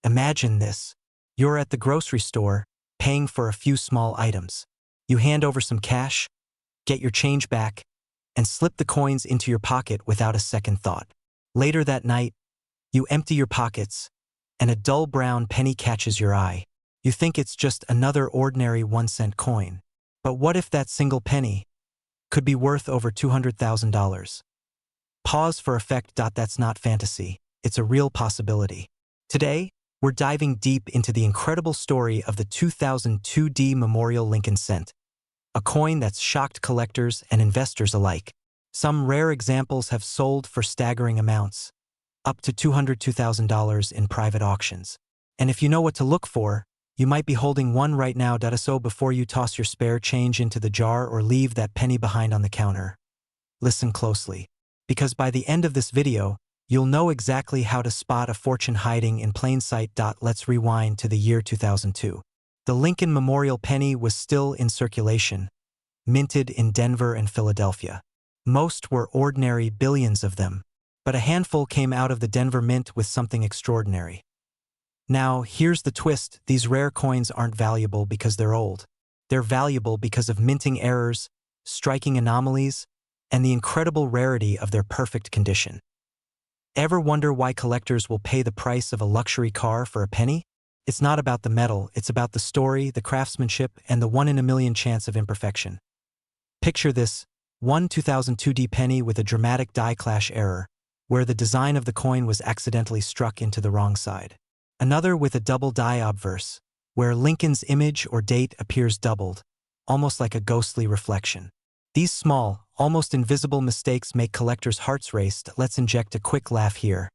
Imagine this. You're at the grocery store, paying for a few small items. You hand over some cash, get your change back, and slip the coins into your pocket without a second thought. Later that night, you empty your pockets, and a dull brown penny catches your eye. You think it's just another ordinary 1-cent coin. But what if that single penny could be worth over $200,000? Pause for effect. That's not fantasy. It's a real possibility. Today, we're diving deep into the incredible story of the 2002 Memorial Lincoln cent, a coin that's shocked collectors and investors alike. Some rare examples have sold for staggering amounts, up to $202,000 in private auctions. And if you know what to look for, you might be holding one right now. So before you toss your spare change into the jar or leave that penny behind on the counter, listen closely, because by the end of this video, you'll know exactly how to spot a fortune hiding in plain sight. Let's rewind to the year 2002. The Lincoln Memorial penny was still in circulation, minted in Denver and Philadelphia. Most were ordinary, billions of them, but a handful came out of the Denver Mint with something extraordinary. Now, here's the twist. These rare coins aren't valuable because they're old. They're valuable because of minting errors, striking anomalies, and the incredible rarity of their perfect condition. Ever wonder why collectors will pay the price of a luxury car for a penny? It's not about the metal, it's about the story, the craftsmanship, and the 1-in-a-million chance of imperfection. Picture this, one 2002 penny with a dramatic die clash error, where the design of the coin was accidentally struck into the wrong side. Another with a double die obverse, where Lincoln's image or date appears doubled, almost like a ghostly reflection. These small, almost invisible mistakes make collectors' hearts race. Let's inject a quick laugh here.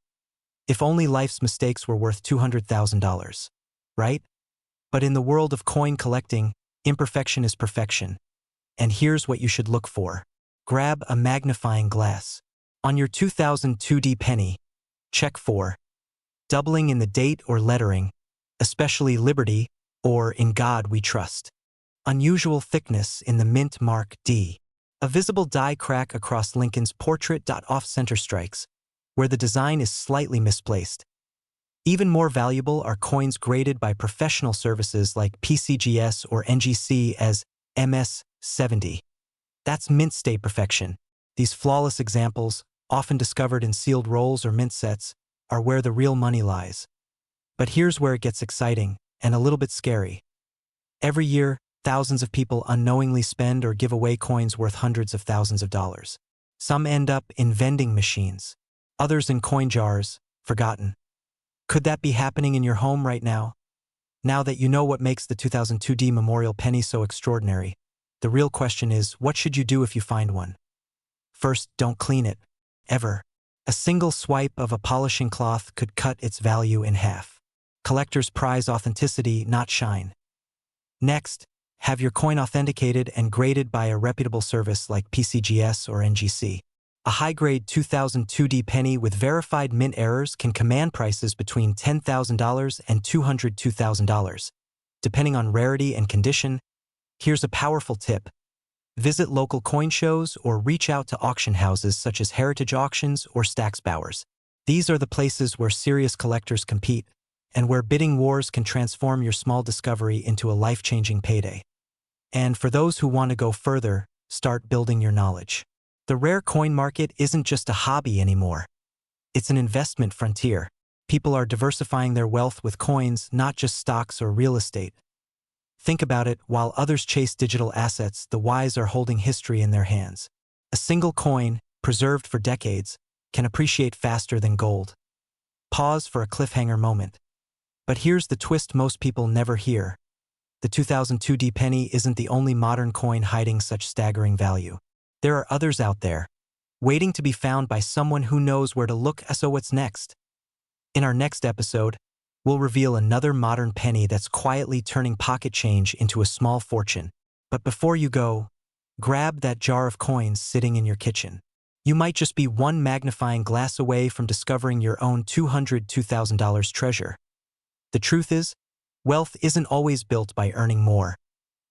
If only life's mistakes were worth $200,000, right? But in the world of coin collecting, imperfection is perfection. And here's what you should look for. Grab a magnifying glass. On your 2002 penny, check for doubling in the date or lettering, especially Liberty or In God We Trust. Unusual thickness in the mint mark D. A visible die crack across Lincoln's portrait. Off-center strikes, where the design is slightly misplaced. Even more valuable are coins graded by professional services like PCGS or NGC as MS-70. That's mint state perfection. These flawless examples, often discovered in sealed rolls or mint sets, are where the real money lies. But here's where it gets exciting and a little bit scary. Every year, thousands of people unknowingly spend or give away coins worth hundreds of thousands of dollars. Some end up in vending machines, others in coin jars, forgotten. Could that be happening in your home right now? Now that you know what makes the 2002 Memorial penny so extraordinary, the real question is, what should you do if you find one? First, don't clean it, ever. A single swipe of a polishing cloth could cut its value in half. Collectors prize authenticity, not shine. Next, have your coin authenticated and graded by a reputable service like PCGS or NGC. A high-grade 2002 penny with verified mint errors can command prices between $10,000 and $202,000. Depending on rarity and condition, here's a powerful tip. Visit local coin shows or reach out to auction houses such as Heritage Auctions or Stack's Bowers. These are the places where serious collectors compete and where bidding wars can transform your small discovery into a life-changing payday. And for those who want to go further, start building your knowledge. The rare coin market isn't just a hobby anymore. It's an investment frontier. People are diversifying their wealth with coins, not just stocks or real estate. Think about it, while others chase digital assets, the wise are holding history in their hands. A single coin, preserved for decades, can appreciate faster than gold. Pause for a cliffhanger moment. But here's the twist most people never hear. The 2002 penny isn't the only modern coin hiding such staggering value. There are others out there, waiting to be found by someone who knows where to look. So what's next? In our next episode, we'll reveal another modern penny that's quietly turning pocket change into a small fortune. But before you go, grab that jar of coins sitting in your kitchen. You might just be one magnifying glass away from discovering your own $202,000 treasure. The truth is, wealth isn't always built by earning more.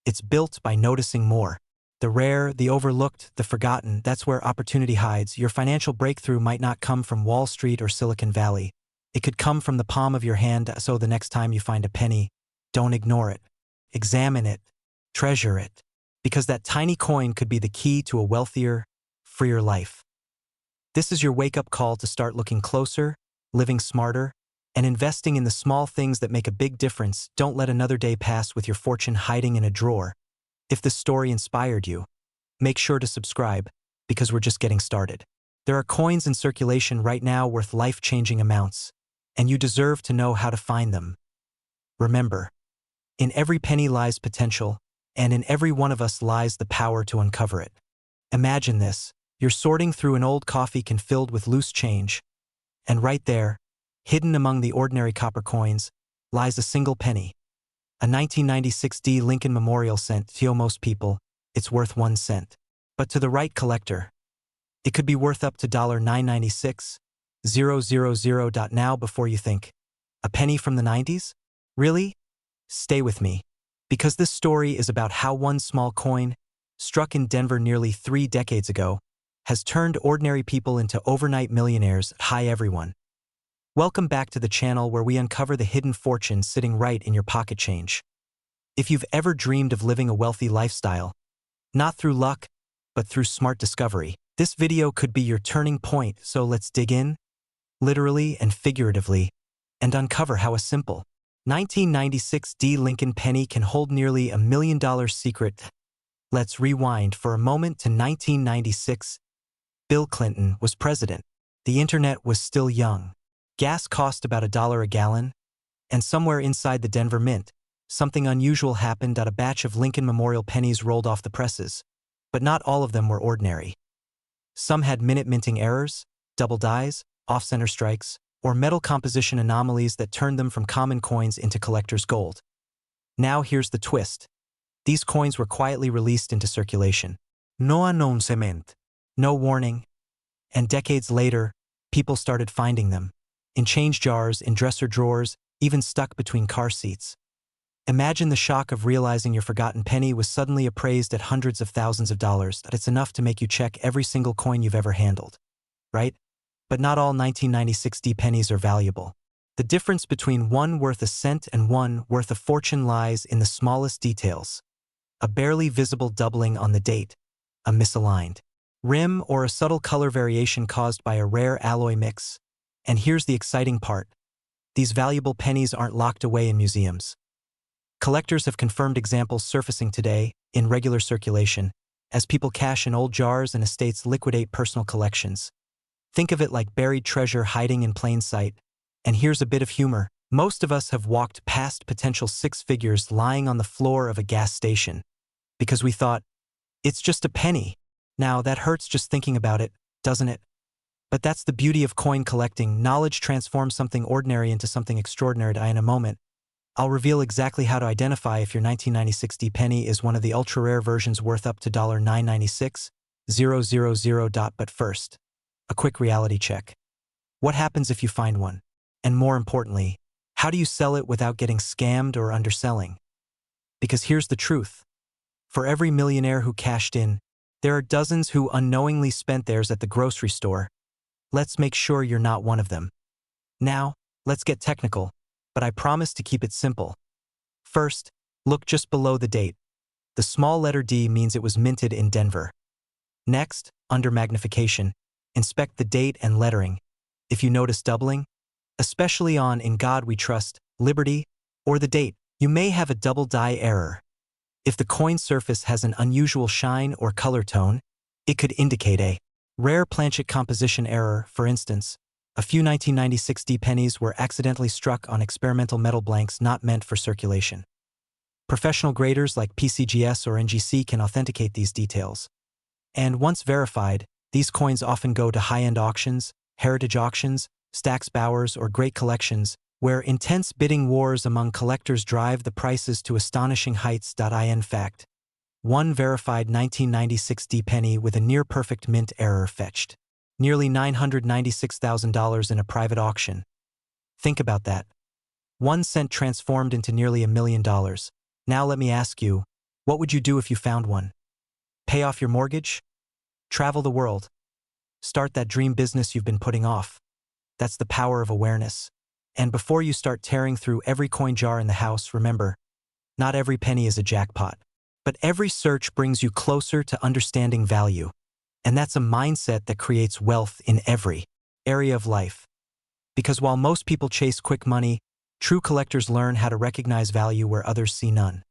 It's built by noticing more. The rare, the overlooked, the forgotten, that's where opportunity hides. Your financial breakthrough might not come from Wall Street or Silicon Valley. It could come from the palm of your hand, so the next time you find a penny, don't ignore it. Examine it. Treasure it. Because that tiny coin could be the key to a wealthier, freer life. This is your wake-up call to start looking closer, living smarter, and investing in the small things that make a big difference. Don't let another day pass with your fortune hiding in a drawer. If this story inspired you, make sure to subscribe, because we're just getting started. There are coins in circulation right now worth life-changing amounts, and you deserve to know how to find them. Remember, in every penny lies potential, and in every one of us lies the power to uncover it. Imagine this. You're sorting through an old coffee can filled with loose change, and right there, hidden among the ordinary copper coins, lies a single penny. A 1996 D Lincoln Memorial cent. To most people, it's worth 1 cent. But to the right collector, it could be worth up to $996,000. Now before you think, a penny from the 90s? Really? Stay with me, because this story is about how one small coin, struck in Denver nearly 3 decades ago, has turned ordinary people into overnight millionaires. Hi everyone. Welcome back to the channel where we uncover the hidden fortune sitting right in your pocket change. If you've ever dreamed of living a wealthy lifestyle, not through luck, but through smart discovery, this video could be your turning point. So let's dig in, literally and figuratively, and uncover how a simple 1996 D Lincoln penny can hold nearly $1 million secret. Let's rewind for a moment to 1996. Bill Clinton was president. The internet was still young. Gas cost about $1 a gallon. And somewhere inside the Denver Mint, something unusual happened. A batch of Lincoln Memorial pennies rolled off the presses. But not all of them were ordinary. Some had minute minting errors, double dies, off-center strikes, or metal composition anomalies that turned them from common coins into collector's gold. Now here's the twist. These coins were quietly released into circulation. No announcement. No warning. And decades later, people started finding them. In change jars, in dresser drawers, even stuck between car seats. Imagine the shock of realizing your forgotten penny was suddenly appraised at hundreds of thousands of dollars. That it's enough to make you check every single coin you've ever handled. Right? But not all 1996 D pennies are valuable. The difference between one worth a cent and one worth a fortune lies in the smallest details. A barely visible doubling on the date, a misaligned rim, or a subtle color variation caused by a rare alloy mix. And here's the exciting part. These valuable pennies aren't locked away in museums. Collectors have confirmed examples surfacing today, in regular circulation, as people cash in old jars and estates liquidate personal collections. Think of it like buried treasure hiding in plain sight. And here's a bit of humor. Most of us have walked past potential 6 figures lying on the floor of a gas station, because we thought, it's just a penny. Now, that hurts just thinking about it, doesn't it? But that's the beauty of coin collecting. Knowledge transforms something ordinary into something extraordinary. In a moment, I'll reveal exactly how to identify if your 1996 D penny is one of the ultra-rare versions worth up to $996,000. But first, a quick reality check. What happens if you find one? And more importantly, how do you sell it without getting scammed or underselling? Because here's the truth. For every millionaire who cashed in, there are dozens who unknowingly spent theirs at the grocery store. Let's make sure you're not one of them. Now, let's get technical, but I promise to keep it simple. First, look just below the date. The small letter D means it was minted in Denver. Next, under magnification, inspect the date and lettering. If you notice doubling, especially on "In God We Trust," "Liberty," or the date, you may have a double die error. If the coin surface has an unusual shine or color tone, it could indicate a rare planchet composition error. For instance, a few 1996 D pennies were accidentally struck on experimental metal blanks not meant for circulation. Professional graders like PCGS or NGC can authenticate these details. And once verified, these coins often go to high-end auctions, heritage auctions, Stax Bowers, or great collections, where intense bidding wars among collectors drive the prices to astonishing heights. In fact, one verified 1996 D penny with a near-perfect mint error fetched nearly $996,000 in a private auction. Think about that. 1 cent transformed into nearly $1 million. Now let me ask you, what would you do if you found one? Pay off your mortgage? Travel the world? Start that dream business you've been putting off? That's the power of awareness. And before you start tearing through every coin jar in the house, remember, not every penny is a jackpot. But every search brings you closer to understanding value. And that's a mindset that creates wealth in every area of life. Because while most people chase quick money, true collectors learn how to recognize value where others see none.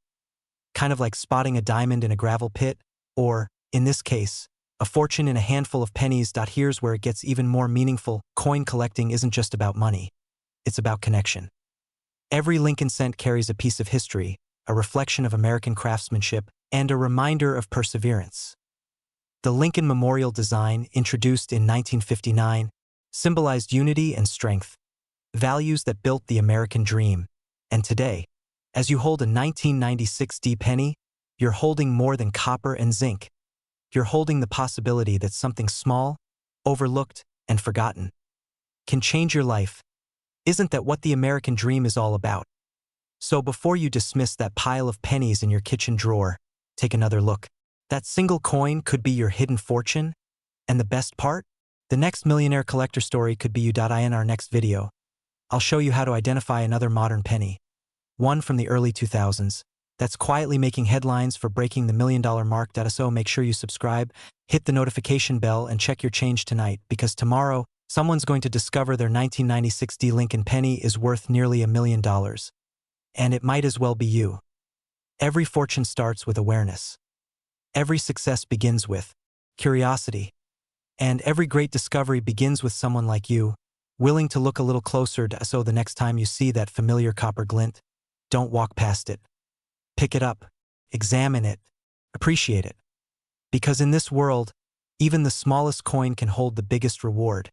Kind of like spotting a diamond in a gravel pit, or, in this case, a fortune in a handful of pennies. Here's where it gets even more meaningful. Coin collecting isn't just about money. It's about connection. Every Lincoln cent carries a piece of history, a reflection of American craftsmanship, and a reminder of perseverance. The Lincoln Memorial design, introduced in 1959, symbolized unity and strength, values that built the American dream. And today, as you hold a 1996 D penny, you're holding more than copper and zinc. You're holding the possibility that something small, overlooked, and forgotten can change your life. Isn't that what the American dream is all about? So before you dismiss that pile of pennies in your kitchen drawer, take another look. That single coin could be your hidden fortune. And the best part? The next millionaire collector story could be you. In our next video, I'll show you how to identify another modern penny, one from the early 2000s, that's quietly making headlines for breaking the $1 million mark. So make sure you subscribe, hit the notification bell, and check your change tonight, because tomorrow, someone's going to discover their 1996 D Lincoln penny is worth nearly $1 million. And it might as well be you. Every fortune starts with awareness. Every success begins with curiosity. And every great discovery begins with someone like you, willing to look a little closer. So the next time you see that familiar copper glint, don't walk past it. Pick it up, examine it, appreciate it. Because in this world, even the smallest coin can hold the biggest reward.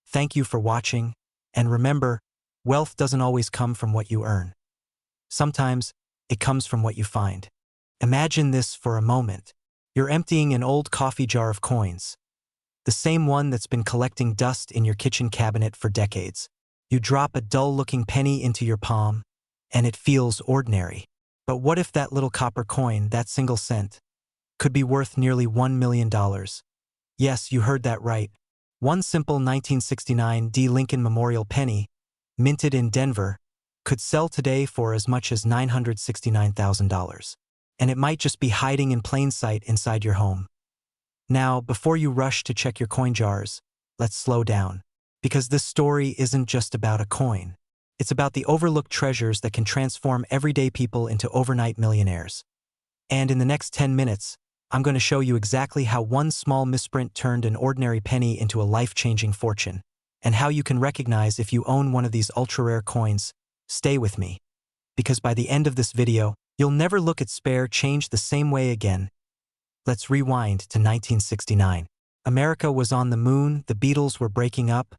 Thank you for watching, and remember, wealth doesn't always come from what you earn. Sometimes, it comes from what you find. Imagine this for a moment. You're emptying an old coffee jar of coins, the same one that's been collecting dust in your kitchen cabinet for decades. You drop a dull-looking penny into your palm, and it feels ordinary. But what if that little copper coin, that single cent, could be worth nearly $1 million? Yes, you heard that right. One simple 1969 D Lincoln Memorial penny, minted in Denver, could sell today for as much as $969,000. And it might just be hiding in plain sight inside your home. Now, before you rush to check your coin jars, let's slow down. Because this story isn't just about a coin. It's about the overlooked treasures that can transform everyday people into overnight millionaires. And in the next 10 minutes, I'm going to show you exactly how one small misprint turned an ordinary penny into a life-changing fortune, and how you can recognize if you own one of these ultra-rare coins. Stay with me, because by the end of this video, you'll never look at spare change the same way again. Let's rewind to 1969. America was on the moon, the Beatles were breaking up,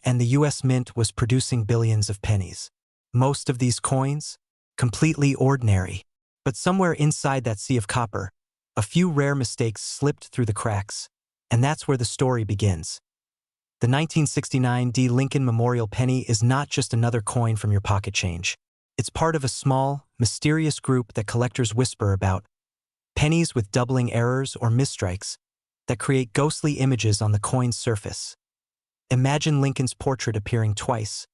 and the US Mint was producing billions of pennies. Most of these coins, completely ordinary. But somewhere inside that sea of copper, a few rare mistakes slipped through the cracks, and that's where the story begins. The 1969 D Lincoln Memorial penny is not just another coin from your pocket change. It's part of a small, mysterious group that collectors whisper about. Pennies with doubling errors or misstrikes that create ghostly images on the coin's surface. Imagine Lincoln's portrait appearing twice,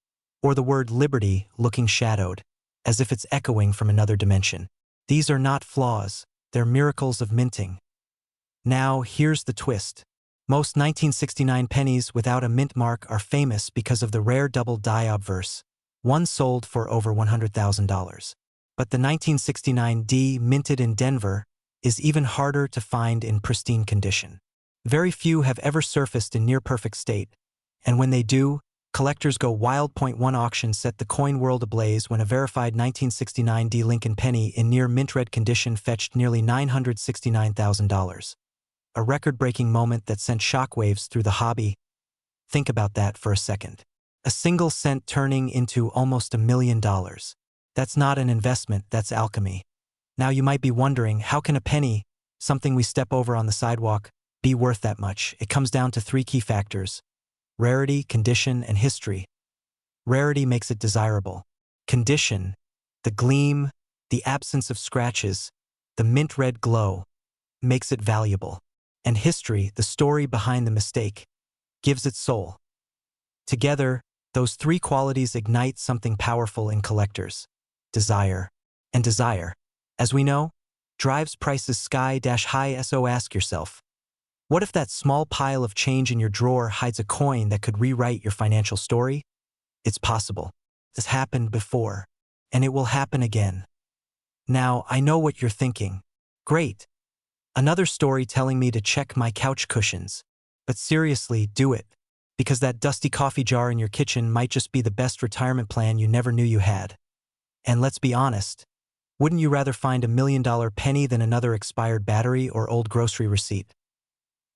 or the word liberty looking shadowed, as if it's echoing from another dimension. These are not flaws, they're miracles of minting. Now, here's the twist. Most 1969 pennies without a mint mark are famous because of the rare double die obverse. One sold for over $100,000. But the 1969 D, minted in Denver, is even harder to find in pristine condition. Very few have ever surfaced in near-perfect state, and when they do, collectors go wild. One auction set the coin world ablaze when a verified 1969 D Lincoln penny in near mint-red condition fetched nearly $969,000. A record-breaking moment that sent shockwaves through the hobby. Think about that for a second. A single cent turning into almost $1 million. That's not an investment, that's alchemy. Now you might be wondering, how can a penny, something we step over on the sidewalk, be worth that much? It comes down to three key factors: rarity, condition, and history. Rarity makes it desirable. Condition, the gleam, the absence of scratches, the mint-red glow, makes it valuable. And history, the story behind the mistake, gives it soul. Together, Those three qualities ignite something powerful in collectors: desire. And desire, as we know, drives prices sky-high. So ask yourself, what if that small pile of change in your drawer hides a coin that could rewrite your financial story? It's possible. This happened before, and it will happen again. Now, I know what you're thinking. Great. Another story telling me to check my couch cushions. But seriously, do it. Because that dusty coffee jar in your kitchen might just be the best retirement plan you never knew you had. And let's be honest, wouldn't you rather find $1 million penny than another expired battery or old grocery receipt?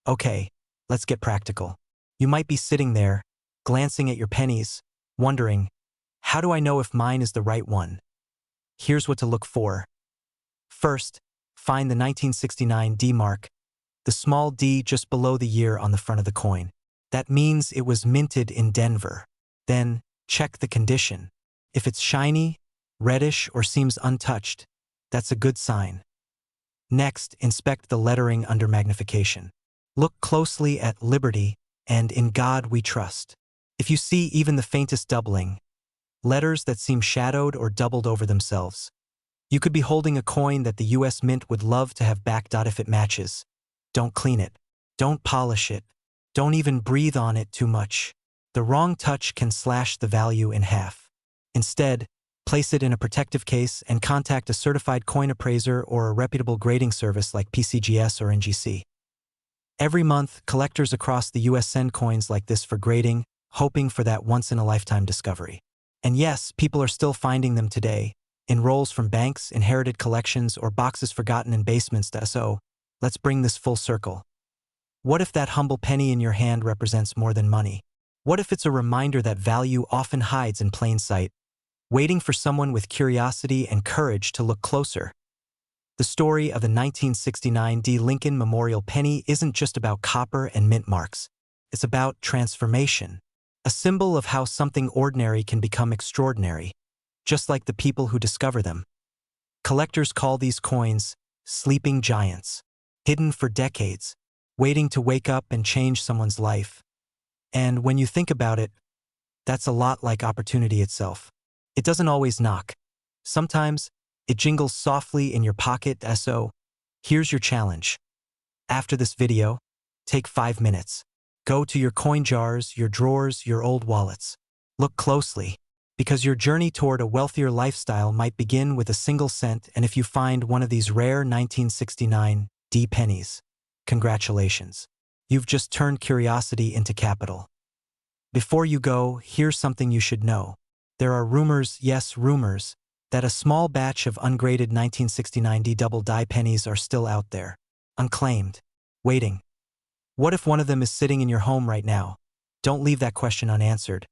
Okay, let's get practical. You might be sitting there, glancing at your pennies, wondering, how do I know if mine is the right one? Here's what to look for. First, find the 1969 D mark, the small D just below the year on the front of the coin. That means it was minted in Denver. Then, check the condition. If it's shiny, reddish, or seems untouched, that's a good sign. Next, inspect the lettering under magnification. Look closely at Liberty and In God We Trust. If you see even the faintest doubling, letters that seem shadowed or doubled over themselves, you could be holding a coin that the US Mint would love to have back. If it matches, don't clean it. Don't polish it. Don't even breathe on it too much. The wrong touch can slash the value in half. Instead, place it in a protective case and contact a certified coin appraiser or a reputable grading service like PCGS or NGC. Every month, collectors across the US send coins like this for grading, hoping for that once-in-a-lifetime discovery. And yes, people are still finding them today, in rolls from banks, inherited collections, or boxes forgotten in basements. So, let's bring this full circle. What if that humble penny in your hand represents more than money? What if it's a reminder that value often hides in plain sight, waiting for someone with curiosity and courage to look closer? The story of the 1969 D. Lincoln Memorial Penny isn't just about copper and mint marks. It's about transformation, a symbol of how something ordinary can become extraordinary, just like the people who discover them. Collectors call these coins sleeping giants, hidden for decades, waiting to wake up and change someone's life. And when you think about it, that's a lot like opportunity itself. It doesn't always knock. Sometimes, it jingles softly in your pocket. So, here's your challenge. After this video, take 5 minutes. Go to your coin jars, your drawers, your old wallets. Look closely, because your journey toward a wealthier lifestyle might begin with a single cent. And if you find one of these rare 1969 D pennies, congratulations. You've just turned curiosity into capital. Before you go, here's something you should know. There are rumors, yes, rumors, that a small batch of ungraded 1969 D double die pennies are still out there, unclaimed, waiting. What if one of them is sitting in your home right now? Don't leave that question unanswered.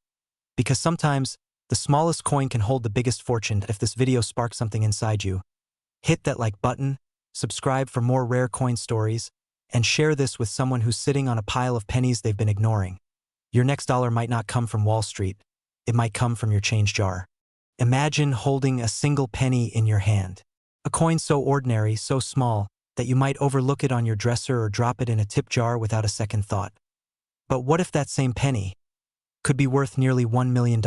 Because sometimes, the smallest coin can hold the biggest fortune. If this video sparks something inside you, hit that like button, subscribe for more rare coin stories, and share this with someone who's sitting on a pile of pennies they've been ignoring. Your next dollar might not come from Wall Street. It might come from your change jar. Imagine holding a single penny in your hand. A coin so ordinary, so small, that you might overlook it on your dresser or drop it in a tip jar without a second thought. But what if that same penny could be worth nearly $1 million?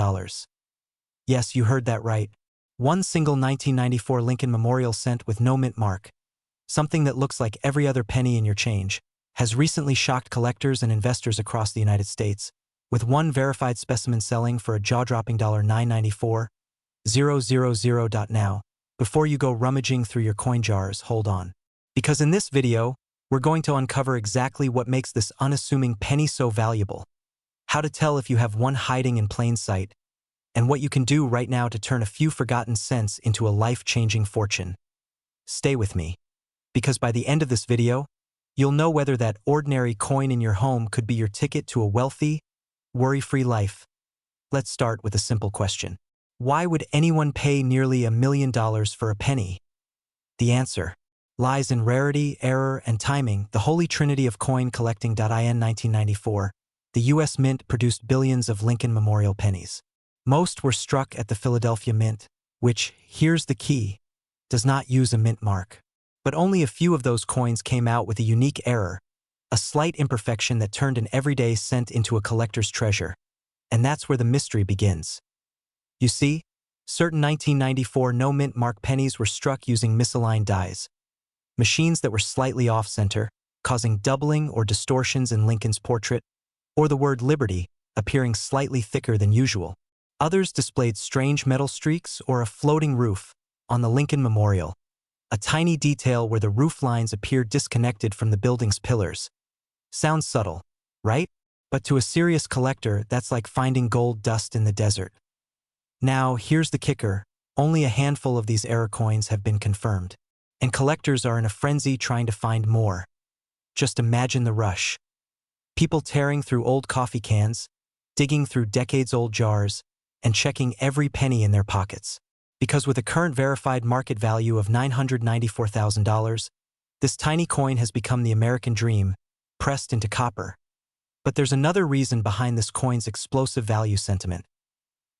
Yes, you heard that right. One single 1994 Lincoln Memorial cent with no mint mark, something that looks like every other penny in your change, has recently shocked collectors and investors across the United States, with one verified specimen selling for a jaw-dropping $994,000. Now, before you go rummaging through your coin jars, hold on. Because in this video, we're going to uncover exactly what makes this unassuming penny so valuable, how to tell if you have one hiding in plain sight, and what you can do right now to turn a few forgotten cents into a life-changing fortune. Stay with me, because by the end of this video, you'll know whether that ordinary coin in your home could be your ticket to a wealthy, worry-free life. Let's start with a simple question. Why would anyone pay nearly $1 million for a penny? The answer lies in rarity, error, and timing, the holy trinity of coin collecting. In 1994, the US Mint produced billions of Lincoln Memorial pennies. Most were struck at the Philadelphia Mint, which, here's the key, does not use a mint mark. But only a few of those coins came out with a unique error, a slight imperfection that turned an everyday cent into a collector's treasure. And that's where the mystery begins. You see, certain 1994 no-mint mark pennies were struck using misaligned dies, machines that were slightly off-center, causing doubling or distortions in Lincoln's portrait, or the word liberty appearing slightly thicker than usual. Others displayed strange metal streaks or a floating roof on the Lincoln Memorial, a tiny detail where the roof lines appeared disconnected from the building's pillars. Sounds subtle, right? But to a serious collector, that's like finding gold dust in the desert. Now, here's the kicker. Only a handful of these error coins have been confirmed, and collectors are in a frenzy trying to find more. Just imagine the rush. People tearing through old coffee cans, digging through decades-old jars, and checking every penny in their pockets. Because with a current verified market value of $994,000, this tiny coin has become the American dream, pressed into copper. But there's another reason behind this coin's explosive value sentiment.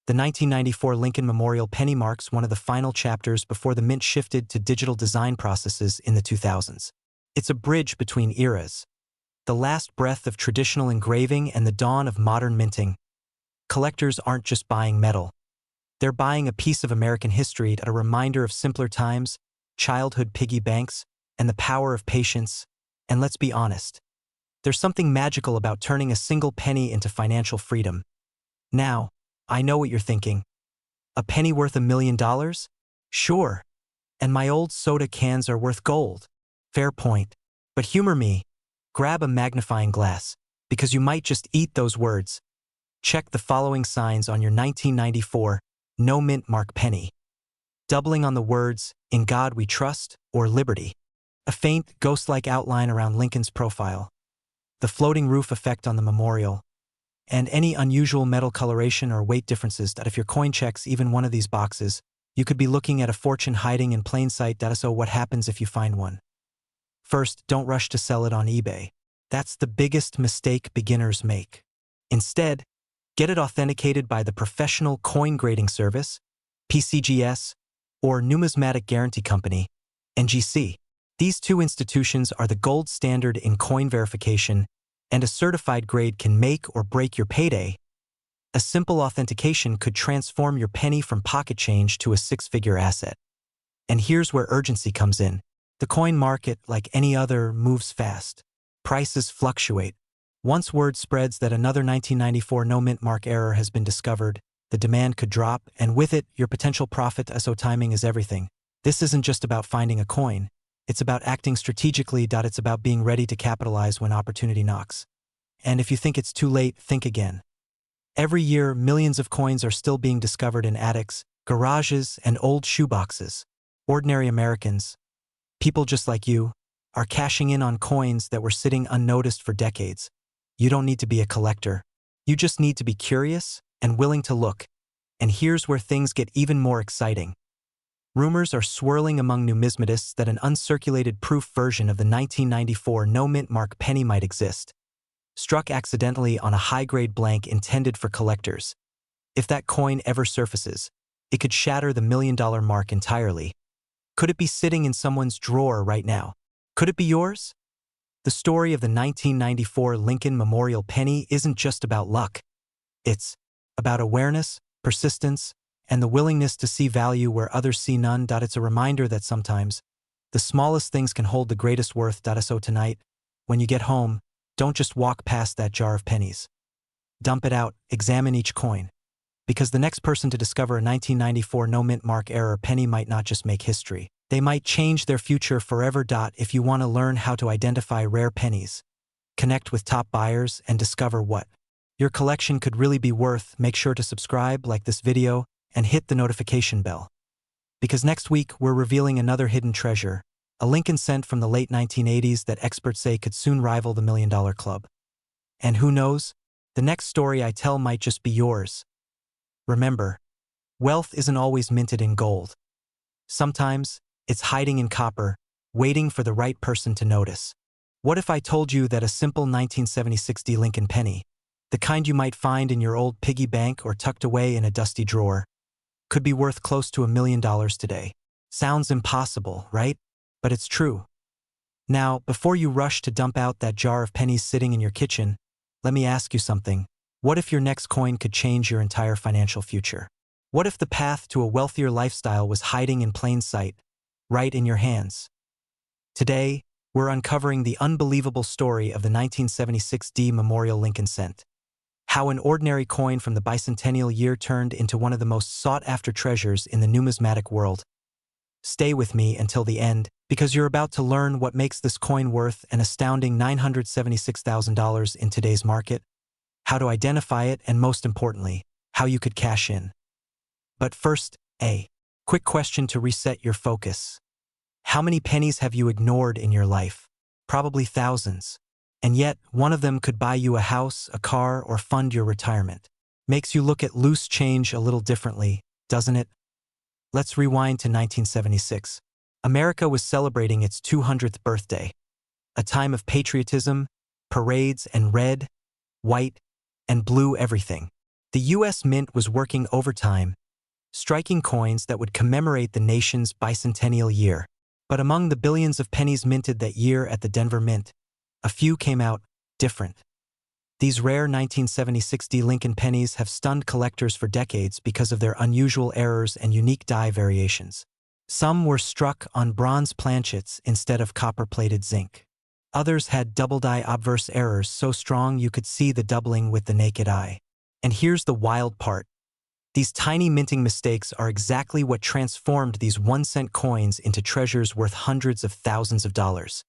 The 1994 Lincoln Memorial penny marks one of the final chapters before the mint shifted to digital design processes in the 2000s. It's a bridge between eras, the last breath of traditional engraving and the dawn of modern minting. Collectors aren't just buying metal. They're buying a piece of American history, a reminder of simpler times, childhood piggy banks, and the power of patience. And let's be honest, there's something magical about turning a single penny into financial freedom. Now, I know what you're thinking. A penny worth $1 million? Sure. And my old soda cans are worth gold. Fair point. But humor me. Grab a magnifying glass, because you might just eat those words. Check the following signs on your 1994 no-mint mark penny. Doubling on the words, "In God We Trust," or "Liberty." A faint, ghost-like outline around Lincoln's profile. The floating roof effect on the memorial. And any unusual metal coloration or weight differences that if your coin checks even one of these boxes, you could be looking at a fortune hiding in plain sight. So what happens if you find one? First, don't rush to sell it on eBay. That's the biggest mistake beginners make. Instead, get it authenticated by the Professional Coin Grading Service, PCGS, or Numismatic Guarantee Company, NGC. These two institutions are the gold standard in coin verification, and a certified grade can make or break your payday. A simple authentication could transform your penny from pocket change to a six-figure asset. And here's where urgency comes in. The coin market, like any other, moves fast. Prices fluctuate. Once word spreads that another 1994 no-mint mark error has been discovered, the demand could drop, and with it, your potential profit. So timing is everything. This isn't just about finding a coin. It's about acting strategically. It's about being ready to capitalize when opportunity knocks. And if you think it's too late, think again. Every year, millions of coins are still being discovered in attics, garages, and old shoeboxes. Ordinary Americans, people just like you, are cashing in on coins that were sitting unnoticed for decades. You don't need to be a collector. You just need to be curious and willing to look. And here's where things get even more exciting. Rumors are swirling among numismatists that an uncirculated proof version of the 1994 no-mint mark penny might exist, struck accidentally on a high-grade blank intended for collectors. If that coin ever surfaces, it could shatter the $1 million mark entirely. Could it be sitting in someone's drawer right now? Could it be yours? The story of the 1994 Lincoln Memorial penny isn't just about luck. It's about awareness, persistence, and the willingness to see value where others see none. It's a reminder that sometimes the smallest things can hold the greatest worth. So tonight, when you get home, don't just walk past that jar of pennies. Dump it out, examine each coin. Because the next person to discover a 1994 no-mint mark error penny might not just make history. They might change their future forever. If you want to learn how to identify rare pennies, connect with top buyers, and discover what your collection could really be worth, make sure to subscribe, like this video, and hit the notification bell. Because next week, we're revealing another hidden treasure, a Lincoln cent from the late 1980s that experts say could soon rival the $1 Million Club. And who knows? The next story I tell might just be yours. Remember, wealth isn't always minted in gold. Sometimes, it's hiding in copper, waiting for the right person to notice. What if I told you that a simple 1976 Lincoln penny, the kind you might find in your old piggy bank or tucked away in a dusty drawer, could be worth close to $1 million today? Sounds impossible, right? But it's true. Now, before you rush to dump out that jar of pennies sitting in your kitchen, let me ask you something. What if your next coin could change your entire financial future? What if the path to a wealthier lifestyle was hiding in plain sight, right in your hands? Today, we're uncovering the unbelievable story of the 1976 D Memorial Lincoln Cent. How an ordinary coin from the bicentennial year turned into one of the most sought-after treasures in the numismatic world. Stay with me until the end, because you're about to learn what makes this coin worth an astounding $976,000 in today's market, how to identify it, and most importantly, how you could cash in. But first, a quick question to reset your focus. How many pennies have you ignored in your life? Probably thousands. And yet, one of them could buy you a house, a car, or fund your retirement. Makes you look at loose change a little differently, doesn't it? Let's rewind to 1976. America was celebrating its 200th birthday, a time of patriotism, parades, and red, white, and blue everything. The U.S. Mint was working overtime, striking coins that would commemorate the nation's bicentennial year. But among the billions of pennies minted that year at the Denver Mint, a few came out different. These rare 1976 D Lincoln pennies have stunned collectors for decades because of their unusual errors and unique die variations. Some were struck on bronze planchets instead of copper-plated zinc. Others had double-die obverse errors so strong you could see the doubling with the naked eye. And here's the wild part. These tiny minting mistakes are exactly what transformed these 1-cent coins into treasures worth hundreds of thousands of dollars.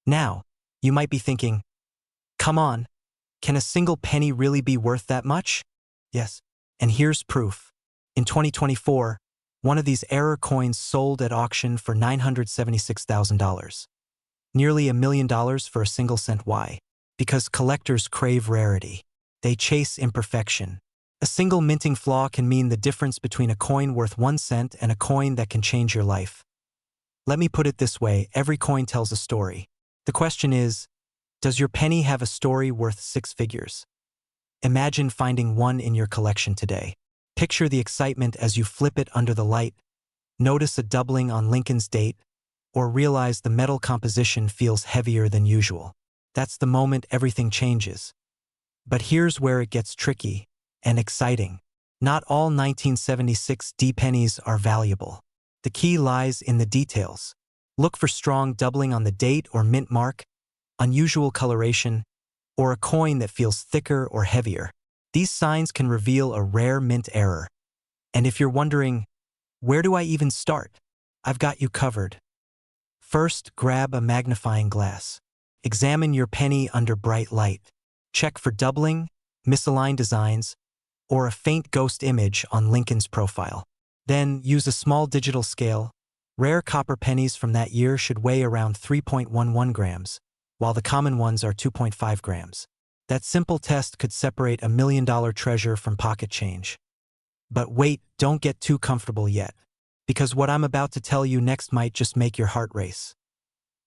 Now, you might be thinking, come on, can a single penny really be worth that much? Yes, and here's proof. In 2024, one of these error coins sold at auction for $976,000. Nearly $1 million for a single cent. Why? Because collectors crave rarity. They chase imperfection. A single minting flaw can mean the difference between a coin worth 1 cent and a coin that can change your life. Let me put it this way, every coin tells a story. The question is, does your penny have a story worth 6 figures? Imagine finding one in your collection today. Picture the excitement as you flip it under the light, notice a doubling on Lincoln's date, or realize the metal composition feels heavier than usual. That's the moment everything changes. But here's where it gets tricky and exciting. Not all 1976 D pennies are valuable. The key lies in the details. Look for strong doubling on the date or mint mark, unusual coloration, or a coin that feels thicker or heavier. These signs can reveal a rare mint error. And if you're wondering, where do I even start? I've got you covered. First, grab a magnifying glass. Examine your penny under bright light. Check for doubling, misaligned designs, or a faint ghost image on Lincoln's profile. Then, use a small digital scale. Rare copper pennies from that year should weigh around 3.11 grams, while the common ones are 2.5 grams. That simple test could separate $1 million treasure from pocket change. But wait, don't get too comfortable yet, because what I'm about to tell you next might just make your heart race.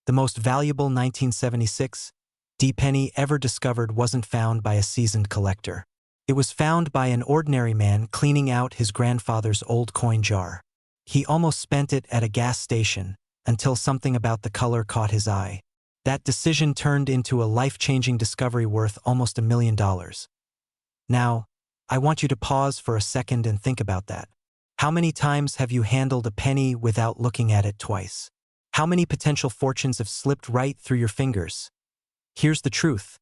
The most valuable 1976 D penny ever discovered wasn't found by a seasoned collector. It was found by an ordinary man cleaning out his grandfather's old coin jar. He almost spent it at a gas station until something about the color caught his eye. That decision turned into a life-changing discovery worth almost $1 million. Now, I want you to pause for a second and think about that. How many times have you handled a penny without looking at it twice? How many potential fortunes have slipped right through your fingers? Here's the truth.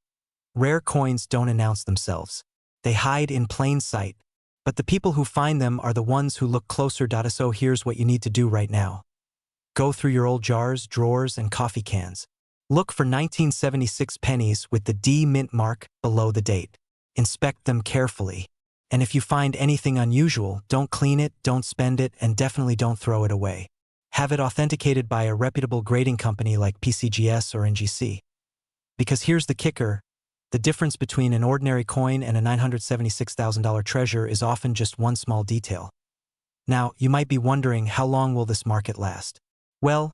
Rare coins don't announce themselves. They hide in plain sight, but the people who find them are the ones who look closer. So here's what you need to do right now. Go through your old jars, drawers, and coffee cans. Look for 1976 pennies with the D mint mark below the date. Inspect them carefully. And if you find anything unusual, don't clean it, don't spend it, and definitely don't throw it away. Have it authenticated by a reputable grading company like PCGS or NGC. Because here's the kicker. The difference between an ordinary coin and a $976,000 treasure is often just one small detail. Now, you might be wondering, how long will this market last? Well,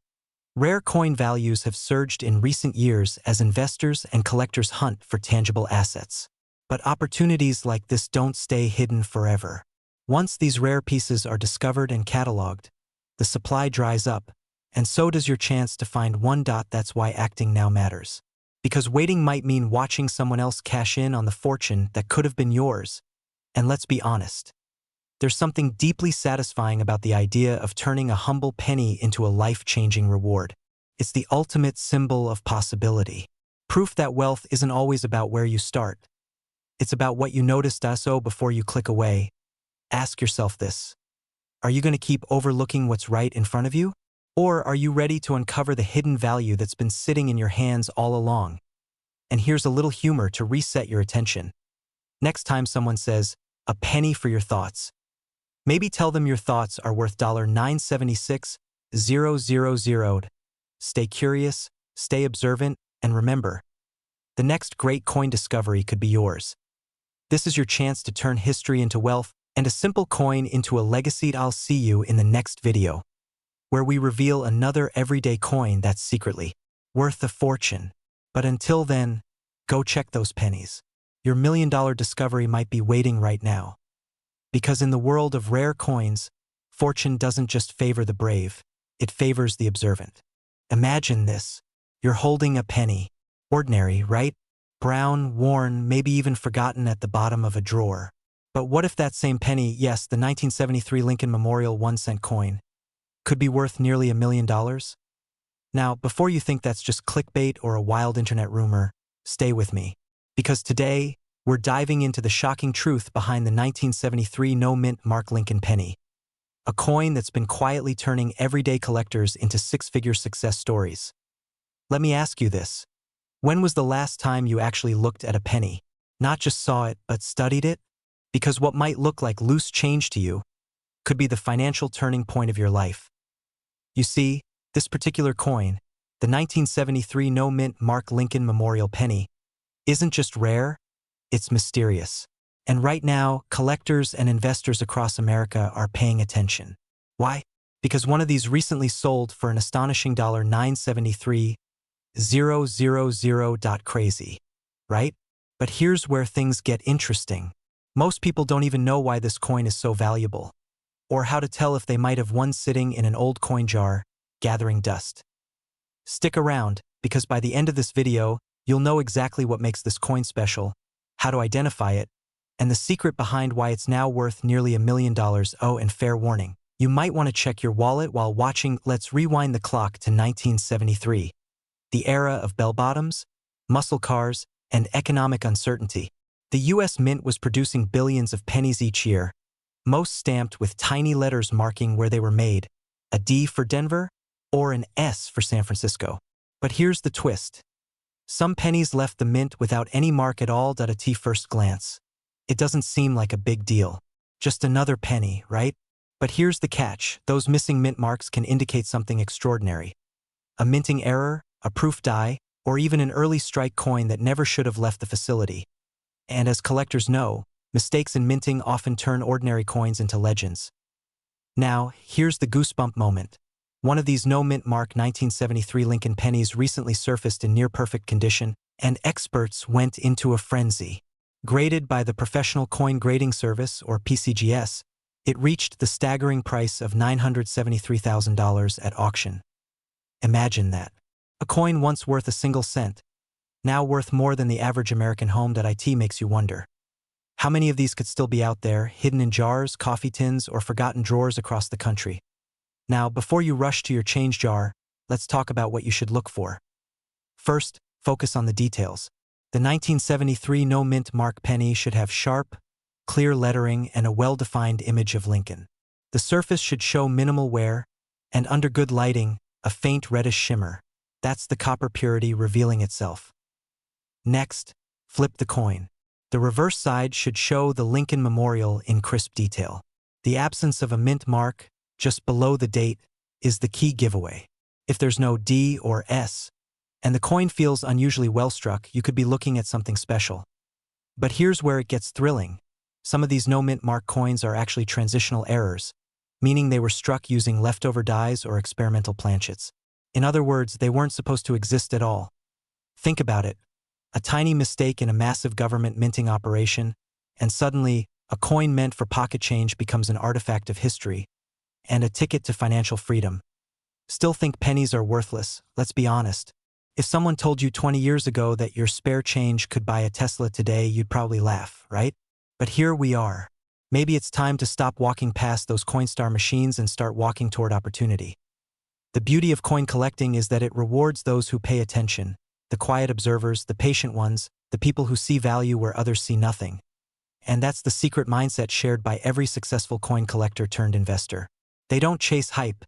rare coin values have surged in recent years as investors and collectors hunt for tangible assets. But opportunities like this don't stay hidden forever. Once these rare pieces are discovered and cataloged, the supply dries up, and so does your chance to find one. That's why acting now matters. Because waiting might mean watching someone else cash in on the fortune that could have been yours. And let's be honest, there's something deeply satisfying about the idea of turning a humble penny into a life-changing reward. It's the ultimate symbol of possibility. Proof that wealth isn't always about where you start. It's about what you noticed before you click away. Ask yourself this. Are you going to keep overlooking what's right in front of you? Or are you ready to uncover the hidden value that's been sitting in your hands all along? And here's a little humor to reset your attention. Next time someone says, "A penny for your thoughts," maybe tell them your thoughts are worth $976,000. Stay curious, stay observant, and remember, the next great coin discovery could be yours. This is your chance to turn history into wealth and a simple coin into a legacy. I'll see you in the next video, where we reveal another everyday coin that's secretly worth a fortune. But until then, go check those pennies. Your $1,000,000 discovery might be waiting right now. Because in the world of rare coins, fortune doesn't just favor the brave, it favors the observant. Imagine this. You're holding a penny. Ordinary, right? Brown, worn, maybe even forgotten at the bottom of a drawer. But what if that same penny, yes, the 1973 Lincoln Memorial 1-cent coin, could be worth nearly $1,000,000? Now, before you think that's just clickbait or a wild internet rumor, stay with me. Because today, we're diving into the shocking truth behind the 1973 no-mint Mark Lincoln penny. A coin that's been quietly turning everyday collectors into six-figure success stories. Let me ask you this. When was the last time you actually looked at a penny? Not just saw it, but studied it? Because what might look like loose change to you could be the financial turning point of your life. You see, this particular coin, the 1973 no-mint Mark Lincoln Memorial penny, isn't just rare, it's mysterious. And right now, collectors and investors across America are paying attention. Why? Because one of these recently sold for an astonishing $973,000. Crazy, right? But here's where things get interesting. Most people don't even know why this coin is so valuable, or how to tell if they might have one sitting in an old coin jar, gathering dust. Stick around, because by the end of this video, you'll know exactly what makes this coin special, how to identify it, and the secret behind why it's now worth nearly $1,000,000. Oh, and fair warning, you might want to check your wallet while watching. Let's rewind the clock to 1973, the era of bell-bottoms, muscle cars, and economic uncertainty. The U.S. Mint was producing billions of pennies each year, most stamped with tiny letters marking where they were made, a D for Denver or an S for San Francisco. But here's the twist. Some pennies left the mint without any mark at all. At first glance, it doesn't seem like a big deal. Just another penny, right? But here's the catch. Those missing mint marks can indicate something extraordinary. A minting error, a proof die, or even an early strike coin that never should have left the facility. And as collectors know, mistakes in minting often turn ordinary coins into legends. Now, here's the goosebump moment. One of these no-mint mark 1973 Lincoln pennies recently surfaced in near-perfect condition, and experts went into a frenzy. Graded by the Professional Coin Grading Service, or PCGS, it reached the staggering price of $973,000 at auction. Imagine that. A coin once worth a single cent, now worth more than the average American home. It makes you wonder. How many of these could still be out there, hidden in jars, coffee tins, or forgotten drawers across the country? Now, before you rush to your change jar, let's talk about what you should look for. First, focus on the details. The 1973 no-mint mark penny should have sharp, clear lettering and a well-defined image of Lincoln. The surface should show minimal wear, and under good lighting, a faint reddish shimmer. That's the copper purity revealing itself. Next, flip the coin. The reverse side should show the Lincoln Memorial in crisp detail. The absence of a mint mark, just below the date, is the key giveaway. If there's no D or S, and the coin feels unusually well struck, you could be looking at something special. But here's where it gets thrilling. Some of these no-mint mark coins are actually transitional errors, meaning they were struck using leftover dies or experimental planchets. In other words, they weren't supposed to exist at all. Think about it. A tiny mistake in a massive government minting operation, and suddenly, a coin meant for pocket change becomes an artifact of history, and a ticket to financial freedom. Still think pennies are worthless, let's be honest. If someone told you 20 years ago that your spare change could buy a Tesla today, you'd probably laugh, right? But here we are. Maybe it's time to stop walking past those Coinstar machines and start walking toward opportunity. The beauty of coin collecting is that it rewards those who pay attention, the quiet observers, the patient ones, the people who see value where others see nothing. And that's the secret mindset shared by every successful coin collector turned investor. They don't chase hype,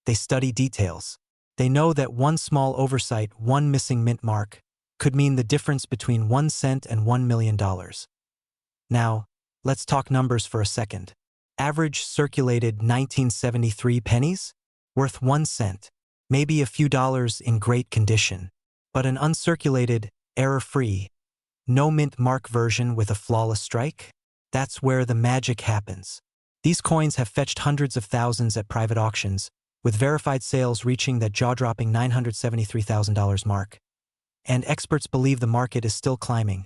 they study details. They know that one small oversight, one missing mint mark, could mean the difference between 1 cent and $1 million. Now, let's talk numbers for a second. Average circulated 1973 pennies? Worth 1 cent. Maybe a few dollars in great condition. But an uncirculated, error-free, no mint mark version with a flawless strike? That's where the magic happens. These coins have fetched hundreds of thousands at private auctions, with verified sales reaching that jaw-dropping $973,000 mark. And experts believe the market is still climbing.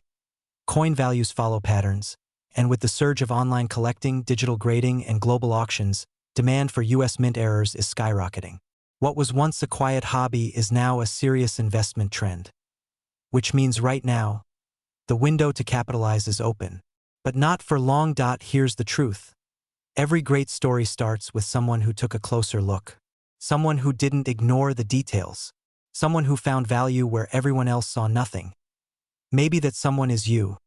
Coin values follow patterns, and with the surge of online collecting, digital grading, and global auctions, demand for U.S. mint errors is skyrocketing. What was once a quiet hobby is now a serious investment trend. Which means right now, the window to capitalize is open. But not for long. Here's the truth. Every great story starts with someone who took a closer look. Someone who didn't ignore the details. Someone who found value where everyone else saw nothing. Maybe that someone is you.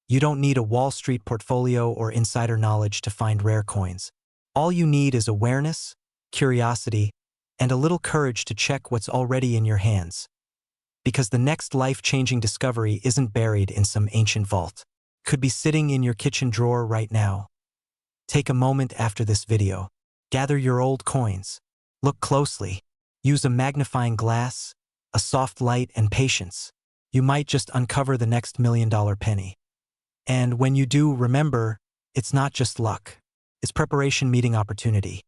You don't need a Wall Street portfolio or insider knowledge to find rare coins. All you need is awareness, curiosity, and a little courage to check what's already in your hands. Because the next life-changing discovery isn't buried in some ancient vault. Could be sitting in your kitchen drawer right now. Take a moment after this video. Gather your old coins. Look closely. Use a magnifying glass, a soft light, and patience. You might just uncover the next $1 million penny. And when you do, remember, it's not just luck. It's preparation meeting opportunity.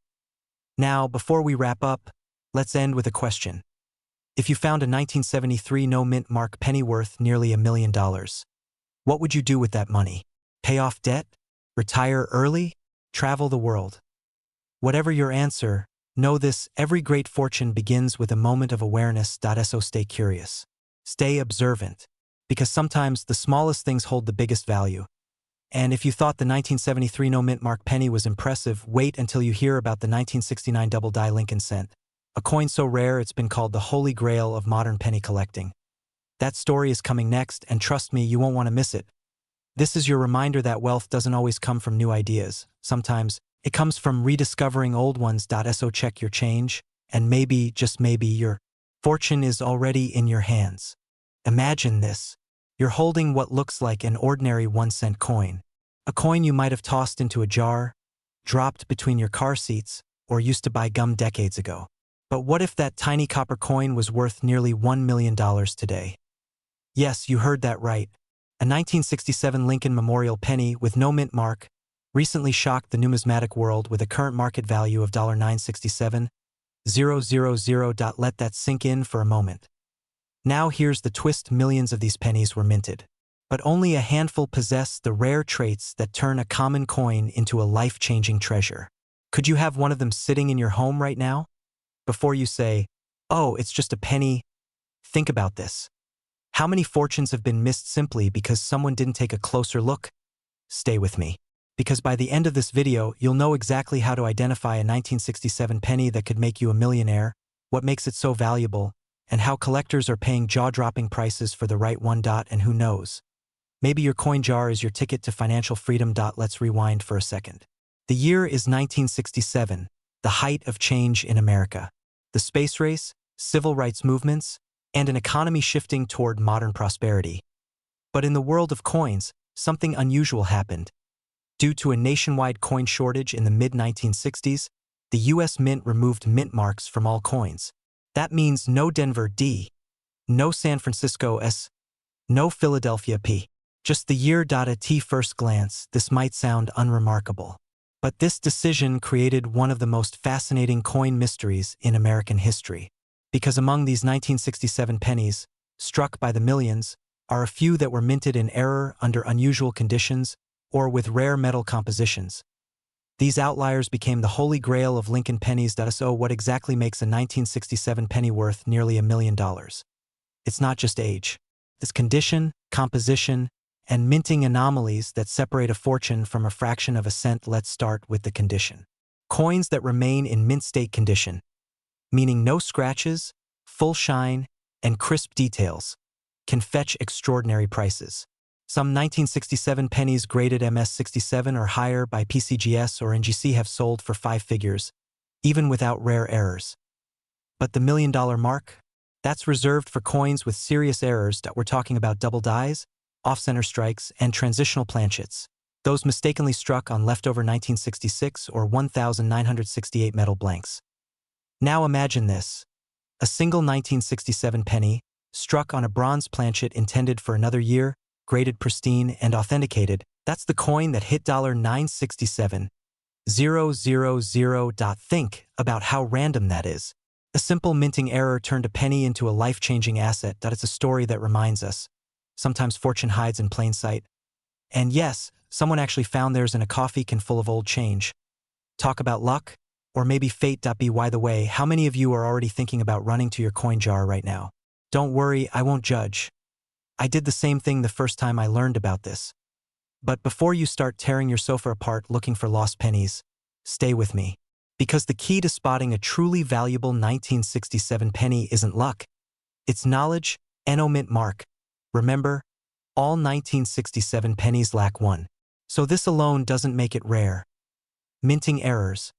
Now, before we wrap up, let's end with a question. If you found a 1973 no mint mark penny worth nearly $1 million, what would you do with that money? Pay off debt? Retire early? Travel the world? Whatever your answer, know this: every great fortune begins with a moment of awareness. So stay curious. Stay observant. Because sometimes the smallest things hold the biggest value. And if you thought the 1973 no mint mark penny was impressive, wait until you hear about the 1969 double die Lincoln cent. A coin so rare it's been called the holy grail of modern penny collecting. That story is coming next, and trust me, you won't want to miss it. This is your reminder that wealth doesn't always come from new ideas. Sometimes it comes from rediscovering old ones. So check your change, and maybe, just maybe, your fortune is already in your hands. Imagine this. You're holding what looks like an ordinary 1-cent coin. A coin you might have tossed into a jar, dropped between your car seats, or used to buy gum decades ago. But what if that tiny copper coin was worth nearly $1 million today? Yes, you heard that right. A 1967 Lincoln Memorial penny with no mint mark recently shocked the numismatic world with a current market value of $967,000. Let that sink in for a moment. Now here's the twist: millions of these pennies were minted. But only a handful possess the rare traits that turn a common coin into a life-changing treasure. Could you have one of them sitting in your home right now? Before you say, "Oh, it's just a penny," think about this. How many fortunes have been missed simply because someone didn't take a closer look? Stay with me. Because by the end of this video, you'll know exactly how to identify a 1967 penny that could make you a millionaire, what makes it so valuable, and how collectors are paying jaw-dropping prices for the right one. And who knows? Maybe your coin jar is your ticket to financial freedom. Let's rewind for a second. The year is 1967, the height of change in America. The space race, civil rights movements, and an economy shifting toward modern prosperity. But in the world of coins, something unusual happened. Due to a nationwide coin shortage in the mid-1960s, the U.S. Mint removed mint marks from all coins. That means no Denver D, no San Francisco S, no Philadelphia P. Just the year. At first glance, this might sound unremarkable. But this decision created one of the most fascinating coin mysteries in American history. Because among these 1967 pennies, struck by the millions, are a few that were minted in error under unusual conditions or with rare metal compositions. These outliers became the holy grail of Lincoln pennies. So what exactly makes a 1967 penny worth nearly $1 million? It's not just age. It's condition, composition, and minting anomalies that separate a fortune from a fraction of a cent. Let's start with the condition. Coins that remain in mint state condition, meaning no scratches, full shine, and crisp details, can fetch extraordinary prices. Some 1967 pennies graded MS67 or higher by PCGS or NGC have sold for 5 figures, even without rare errors. But the $1 million mark? That's reserved for coins with serious errors. We're talking about double dies, off-center strikes, and transitional planchets. Those mistakenly struck on leftover 1966 or 1968 metal blanks. Now imagine this. A single 1967 penny, struck on a bronze planchet intended for another year, graded pristine and authenticated. That's the coin that hit $967,000. Think about how random that is. A simple minting error turned a penny into a life-changing asset. It's a story that reminds us. Sometimes fortune hides in plain sight. And yes, someone actually found theirs in a coffee can full of old change. Talk about luck? Or maybe fate. By the way, how many of you are already thinking about running to your coin jar right now? Don't worry, I won't judge. I did the same thing the first time I learned about this. But before you start tearing your sofa apart looking for lost pennies, stay with me. Because the key to spotting a truly valuable 1967 penny isn't luck. It's knowledge, no mint mark. Remember, all 1967 pennies lack one. So this alone doesn't make it rare. Minting errors.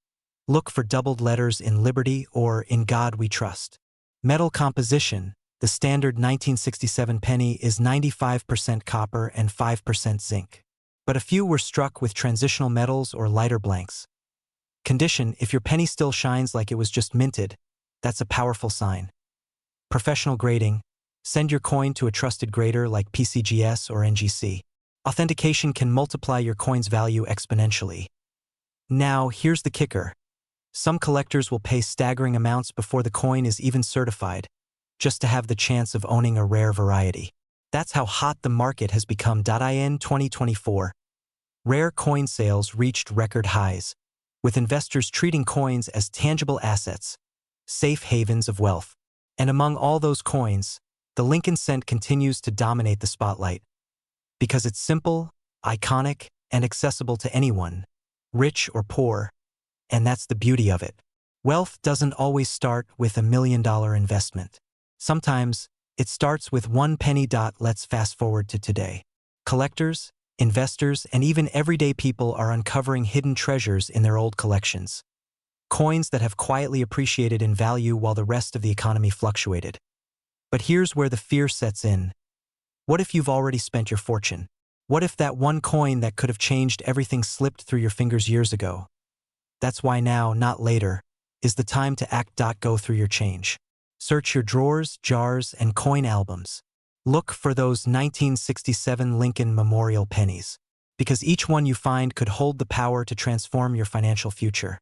Look for doubled letters in Liberty or In God We Trust. Metal composition. The standard 1967 penny is 95% copper and 5% zinc. But a few were struck with transitional metals or lighter blanks. Condition. If your penny still shines like it was just minted, that's a powerful sign. Professional grading. Send your coin to a trusted grader like PCGS or NGC. Authentication can multiply your coin's value exponentially. Now, here's the kicker. Some collectors will pay staggering amounts before the coin is even certified, just to have the chance of owning a rare variety. That's how hot the market has become. In 2024, rare coin sales reached record highs, with investors treating coins as tangible assets, safe havens of wealth. And among all those coins, the Lincoln cent continues to dominate the spotlight. Because it's simple, iconic, and accessible to anyone, rich or poor. And that's the beauty of it. Wealth doesn't always start with $1 million investment. Sometimes, it starts with 1 penny. Let's fast forward to today. Collectors, investors, and even everyday people are uncovering hidden treasures in their old collections. Coins that have quietly appreciated in value while the rest of the economy fluctuated. But here's where the fear sets in. What if you've already spent your fortune? What if that one coin that could have changed everything slipped through your fingers years ago? That's why now, not later, is the time to act. Go through your change. Search your drawers, jars, and coin albums. Look for those 1967 Lincoln Memorial pennies, because each one you find could hold the power to transform your financial future.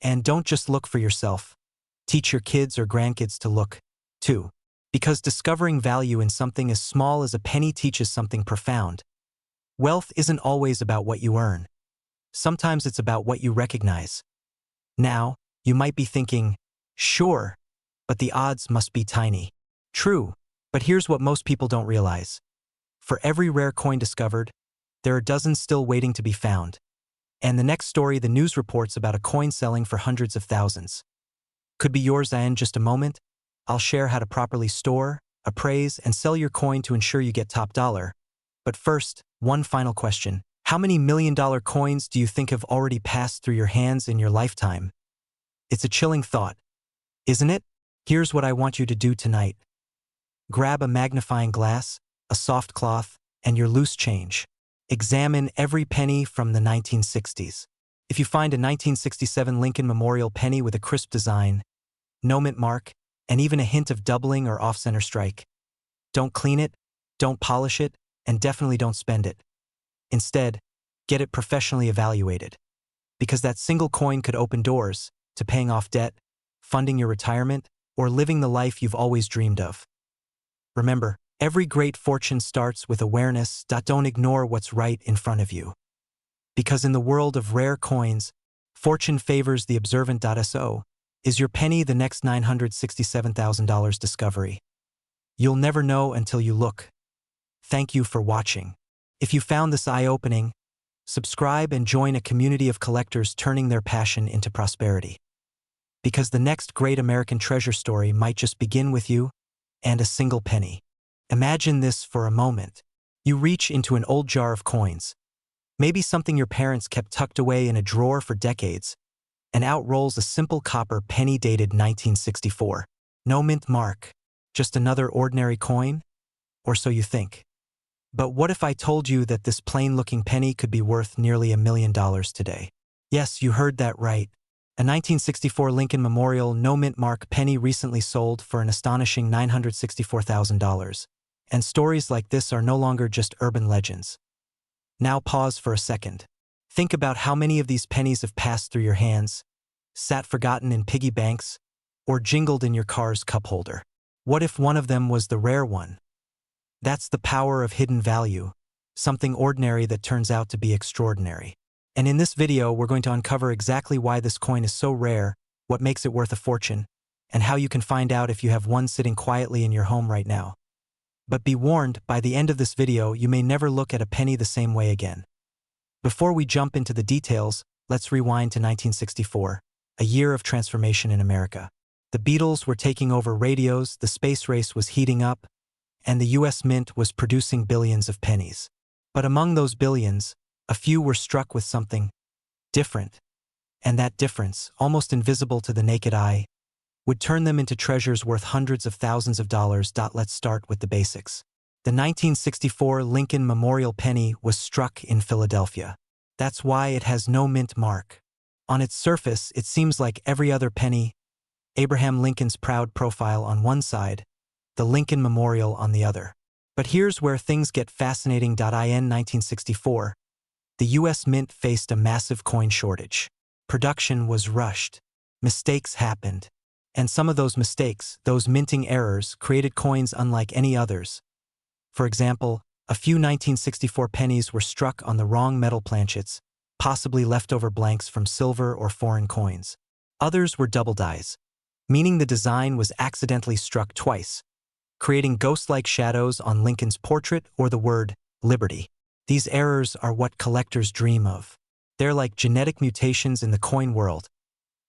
And don't just look for yourself. Teach your kids or grandkids to look, too. Because discovering value in something as small as a penny teaches something profound. Wealth isn't always about what you earn. Sometimes it's about what you recognize. Now, you might be thinking, sure, but the odds must be tiny. True, but here's what most people don't realize. For every rare coin discovered, there are dozens still waiting to be found. And the next story, the news reports about a coin selling for hundreds of thousands. Could be yours. In just a moment, I'll share how to properly store, appraise, and sell your coin to ensure you get top dollar. But first, one final question. How many $1 million coins do you think have already passed through your hands in your lifetime? It's a chilling thought, isn't it? Here's what I want you to do tonight. Grab a magnifying glass, a soft cloth, and your loose change. Examine every penny from the 1960s. If you find a 1967 Lincoln Memorial penny with a crisp design, no mint mark, and even a hint of doubling or off-center strike, don't clean it, don't polish it, and definitely don't spend it. Instead, get it professionally evaluated. Because that single coin could open doors to paying off debt, funding your retirement, or living the life you've always dreamed of. Remember, every great fortune starts with awareness. Don't ignore what's right in front of you. Because in the world of rare coins, fortune favors the observant. So, is your penny the next $967,000 discovery? You'll never know until you look. Thank you for watching. If you found this eye-opening, subscribe and join a community of collectors turning their passion into prosperity. Because the next great American treasure story might just begin with you and a single penny. Imagine this for a moment. You reach into an old jar of coins, maybe something your parents kept tucked away in a drawer for decades, and out rolls a simple copper penny dated 1964. No mint mark, just another ordinary coin? Or so you think. But what if I told you that this plain-looking penny could be worth nearly $1 million today? Yes, you heard that right. A 1964 Lincoln Memorial no mint mark penny recently sold for an astonishing $964,000. And stories like this are no longer just urban legends. Now pause for a second. Think about how many of these pennies have passed through your hands, sat forgotten in piggy banks, or jingled in your car's cup holder. What if one of them was the rare one? That's the power of hidden value, something ordinary that turns out to be extraordinary. And in this video, we're going to uncover exactly why this coin is so rare, what makes it worth a fortune, and how you can find out if you have one sitting quietly in your home right now. But be warned, by the end of this video, you may never look at a penny the same way again. Before we jump into the details, let's rewind to 1964, a year of transformation in America. The Beatles were taking over radios, the space race was heating up, and the US Mint was producing billions of pennies. But among those billions, a few were struck with something different. And that difference, almost invisible to the naked eye, would turn them into treasures worth hundreds of thousands of dollars. Let's start with the basics. The 1964 Lincoln Memorial penny was struck in Philadelphia. That's why it has no mint mark. On its surface, it seems like every other penny, Abraham Lincoln's proud profile on one side, the Lincoln Memorial on the other. But here's where things get fascinating. In 1964, the US Mint faced a massive coin shortage. Production was rushed. Mistakes happened. And some of those mistakes, those minting errors, created coins unlike any others. For example, a few 1964 pennies were struck on the wrong metal planchets, possibly leftover blanks from silver or foreign coins. Others were double dies, meaning the design was accidentally struck twice, creating ghost-like shadows on Lincoln's portrait or the word Liberty. These errors are what collectors dream of. They're like genetic mutations in the coin world.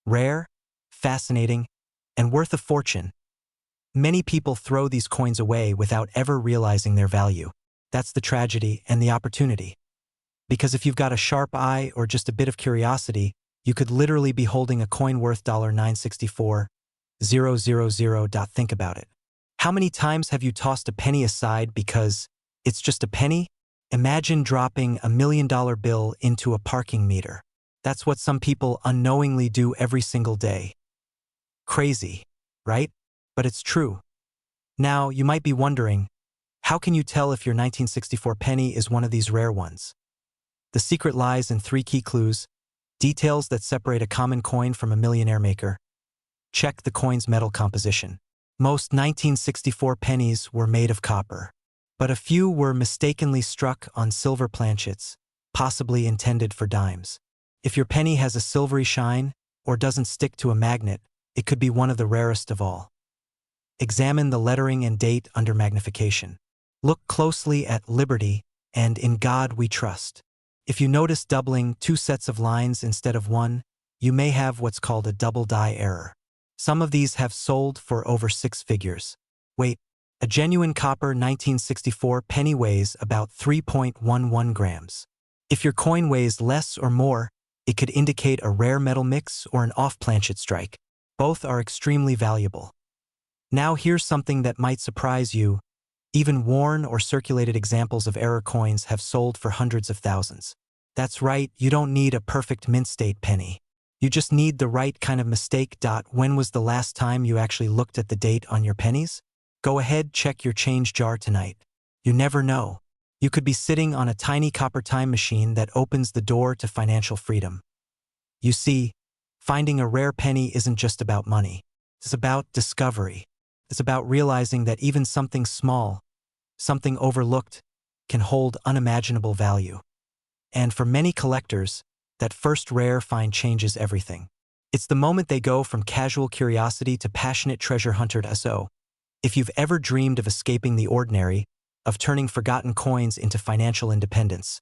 Rare, fascinating, and worth a fortune. Many people throw these coins away without ever realizing their value. That's the tragedy and the opportunity. Because if you've got a sharp eye or just a bit of curiosity, you could literally be holding a coin worth $964,000. Think about it. How many times have you tossed a penny aside because it's just a penny? Imagine dropping $1 million bill into a parking meter. That's what some people unknowingly do every single day. Crazy, right? But it's true. Now, you might be wondering, how can you tell if your 1964 penny is one of these rare ones? The secret lies in 3 key clues, details that separate a common coin from a millionaire maker. Check the coin's metal composition. Most 1964 pennies were made of copper, but a few were mistakenly struck on silver planchets, possibly intended for dimes. If your penny has a silvery shine or doesn't stick to a magnet, it could be one of the rarest of all. Examine the lettering and date under magnification. Look closely at Liberty and In God We Trust. If you notice doubling 2 sets of lines instead of 1, you may have what's called a double die error. Some of these have sold for over 6 figures. Wait, a genuine copper 1964 penny weighs about 3.11 grams. If your coin weighs less or more, it could indicate a rare metal mix or an off-planchet strike. Both are extremely valuable. Now here's something that might surprise you. Even worn or circulated examples of error coins have sold for hundreds of thousands. That's right, you don't need a perfect mint state penny. You just need the right kind of mistake. When was the last time you actually looked at the date on your pennies? Go ahead, check your change jar tonight. You never know. You could be sitting on a tiny copper time machine that opens the door to financial freedom. You see, finding a rare penny isn't just about money. It's about discovery. It's about realizing that even something small, something overlooked, can hold unimaginable value. And for many collectors, that first rare find changes everything. It's the moment they go from casual curiosity to passionate treasure hunter. So, If you've ever dreamed of escaping the ordinary, of turning forgotten coins into financial independence,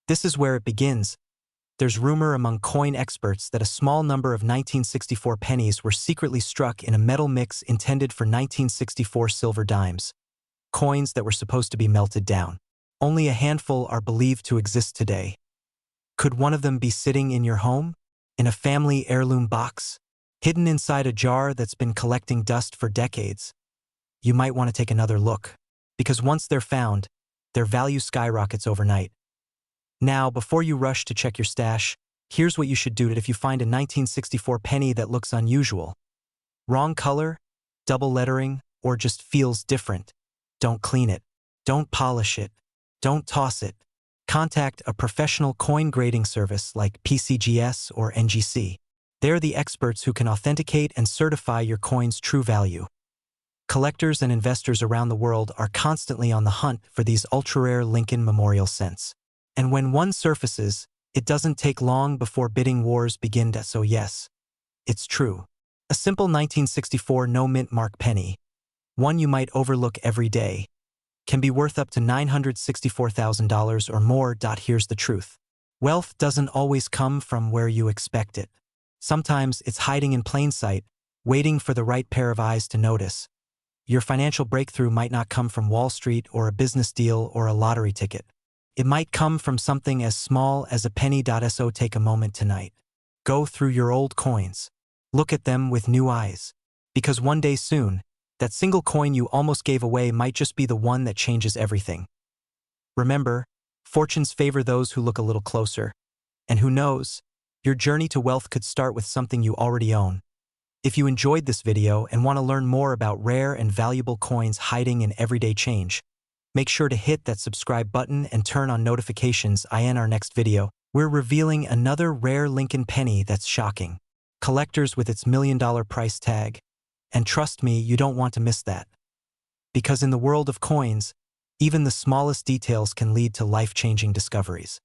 this is where it begins. There's rumor among coin experts that a small number of 1964 pennies were secretly struck in a metal mix intended for 1964 silver dimes, coins that were supposed to be melted down. Only a handful are believed to exist today. Could one of them be sitting in your home? In a family heirloom box? Hidden inside a jar that's been collecting dust for decades? You might want to take another look, because once they're found, their value skyrockets overnight. Now, before you rush to check your stash, here's what you should do if you find a 1964 penny that looks unusual. Wrong color, double lettering, or just feels different. Don't clean it. Don't polish it. Don't toss it. Contact a professional coin grading service like PCGS or NGC. They're the experts who can authenticate and certify your coin's true value. Collectors and investors around the world are constantly on the hunt for these ultra-rare Lincoln Memorial cents. And when one surfaces, it doesn't take long before bidding wars begin. So yes, it's true. A simple 1964 no-mint mark penny, one you might overlook every day, can be worth up to $964,000 or more. Here's the truth. Wealth doesn't always come from where you expect it. Sometimes it's hiding in plain sight, waiting for the right pair of eyes to notice. Your financial breakthrough might not come from Wall Street or a business deal or a lottery ticket. It might come from something as small as a penny. So take a moment tonight. Go through your old coins. Look at them with new eyes. Because one day soon, that single coin you almost gave away might just be the one that changes everything. Remember, fortunes favor those who look a little closer. And who knows, your journey to wealth could start with something you already own. If you enjoyed this video and want to learn more about rare and valuable coins hiding in everyday change, make sure to hit that subscribe button and turn on notifications. In our next video, we're revealing another rare Lincoln penny that's shocking. Collectors with its $1 million price tag. And trust me, you don't want to miss that. Because in the world of coins, even the smallest details can lead to life-changing discoveries.